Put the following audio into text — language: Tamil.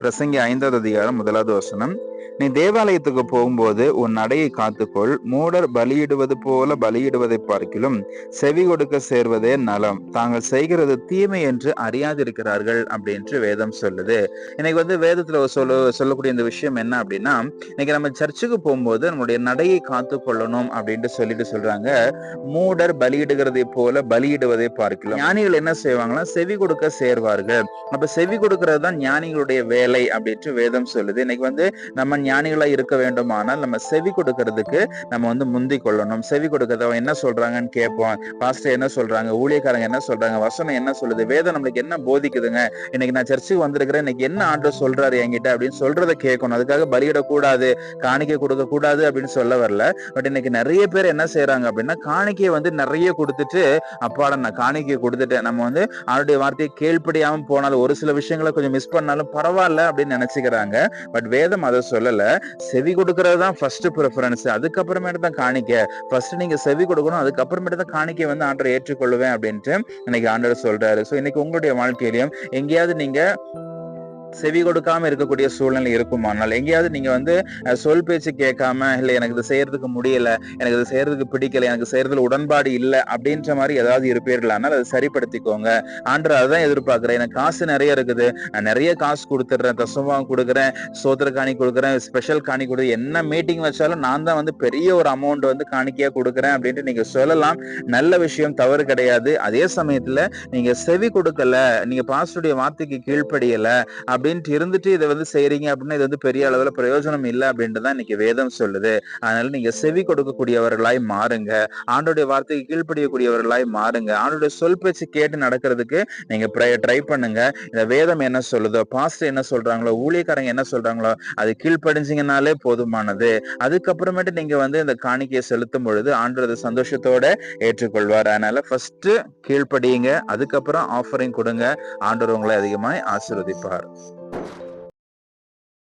பிரசங்கி 5வது அதிகாரம் 1வது வசனம். நீ தேவாலயத்துக்கு போகும்போது உன் நடையை காத்துக்கொள். மூடர் பலியிடுவது போல பலியிடுவதை பார்க்கிலும் செவி கொடுக்க சேர்வதே நலம். தாங்கள் செய்கிறது தீமை என்று அறியாதிருக்கிறார்கள் அப்படின்ட்டு வேதம் சொல்லுது. இன்னைக்கு வேதத்துல சொல்லக்கூடிய இந்த விஷயம் என்ன அப்படின்னா, இன்னைக்கு நம்ம சர்ச்சுக்கு போகும்போது நம்மளுடைய நடையை காத்து கொள்ளணும் அப்படின்ட்டு சொல்றாங்க. மூடர் பலியிடுகிறதை போல பலியிடுவதை பார்க்கலாம். ஞானிகள் என்ன செய்வாங்கன்னா செவி கொடுக்க சேர்வார்கள். அப்ப செவி கொடுக்கிறது தான் ஞானிகளுடைய வேலை அப்படின்ட்டு வேதம் சொல்லுது. இன்னைக்கு நம்ம ஞானிகளா இருக்க வேண்டுமானால் நம்ம செவி கொடுக்கறதுக்கு நம்ம முந்தி கொள்ளணும். செவி கொடுக்கறத என்ன சொல்றாங்கன்னு கேட்போம். பாஸ்டர் என்ன சொல்றாங்க, ஊழியக்காரங்க என்ன சொல்றாங்க, வசனம் என்ன சொல்லுது, வேதம் நம்மளுக்கு என்ன போதிக்குதுங்க, இன்னைக்கு நான் சர்ச்சுக்கு வந்திருக்கிறேன், இன்னைக்கு என்ன ஆண்டு சொல்றாரு என்கிட்ட அப்படின்னு சொல்றதை கேட்கணும். அதுக்காக பலியிடக்கூடாது, காணிக்கை கொடுக்க கூடாது அப்படின்னு சொல்ல வரல. பட் இன்னைக்கு நிறைய பேர் என்ன செய்யறாங்க அப்படின்னா, காணிக்கையை நிறைய கொடுத்துட்டு அப்பாட நான் காணிக்கை கொடுத்துட்டேன், நம்ம அவருடைய வார்த்தையை கேள்படியாம போனாலும் ஒரு சில விஷயங்களை கொஞ்சம் மிஸ் பண்ணாலும் பரவாயில்ல அப்படின்னு நினைச்சுக்கிறாங்க. பட் வேதம் அதை சொல்லல. செவி கொடுக்கறது தான் ஃபர்ஸ்ட் ப்ரிஃபரன்ஸ், அதுக்கப்புறமேட்டு தான் காணிக்க. ஃபர்ஸ்ட் நீங்க செவி கொடுக்கணும், அதுக்கப்புறமேட்டு தான் காணிக்கை ஆண்டவர் ஏற்றுக்கொள்ளுவேன் அப்படின்ட்டு இன்னைக்கு ஆண்டவர் சொல்றாரு. சோ இன்னைக்கு உங்களுடைய வாழ்க்கையிலையும் எங்கேயாவது நீங்க செவி கொடுக்காம இருக்கக்கூடிய சூழ்நிலை இருக்குமானால், எங்கேயாவது நீங்க சொல் பேச்சு கேட்காம, இல்ல எனக்கு இது செய்யறதுக்கு முடியல, எனக்கு இது செய்யறதுக்கு பிடிக்கல, எனக்கு செய்யறதுல உடன்பாடு இல்லை அப்படின்ற மாதிரி ஏதாவது இருப்பீர்கள், ஆனால் அதை சரிப்படுத்திக்கோங்க. ஆண்டவர் அதான் எதிர்பார்க்கிறேன். எனக்கு காசு நிறைய இருக்குது, நான் நிறைய காசு கொடுத்துடுறேன், தசமபாகம் கொடுக்குறேன், சோத்திர காணி கொடுக்குறேன், ஸ்பெஷல் காணி கொடுக்குறேன், என்ன மீட்டிங் வச்சாலும் நான் தான் பெரிய ஒரு அமௌண்ட் காணிக்கையா கொடுக்குறேன் அப்படின்ட்டு நீங்க சொல்லலாம். நல்ல விஷயம், தவறு கிடையாது. அதே சமயத்துல நீங்க செவி கொடுக்கல, நீங்க பாஸ்டருடைய வார்த்தைக்கு கீழ்ப்படியல அப்படின்ட்டு இருந்துட்டு இதை செய்யறீங்க அப்படின்னா இது பெரிய அளவுல பிரயோஜனம் இல்லை அப்படின்ட்டு தான் இன்னைக்கு வேதம் சொல்லுது. அதனால நீங்க செவி கொடுக்கக்கூடியவர்களாய் மாறுங்க, ஆண்டோடைய வார்த்தைக்கு கீழ்ப்படியக்கூடியவர்களாய் மாறுங்க, ஆண்டோடைய சொல் பேச்சு கேட்டு நடக்கிறதுக்கு நீங்க ட்ரை பண்ணுங்க. இந்த வேதம் என்ன சொல்லுதோ, பாஸ்டர் என்ன சொல்றாங்களோ, ஊழியக்காரங்க என்ன சொல்றாங்களோ அது கீழ்ப்படிஞ்சிங்கனாலே போதுமானது. அதுக்கப்புறமேட்டு நீங்க இந்த காணிக்கையை செலுத்தும் பொழுது ஆண்டவர் சந்தோஷத்தோட ஏற்றுக்கொள்வார். அதனால ஃபர்ஸ்ட் கீழ்ப்படியுங்க, அதுக்கப்புறம் ஆஃபரிங் கொடுங்க. ஆண்டவர் உங்களை அதிகமாய் ஆசீர்வதிப்பார்.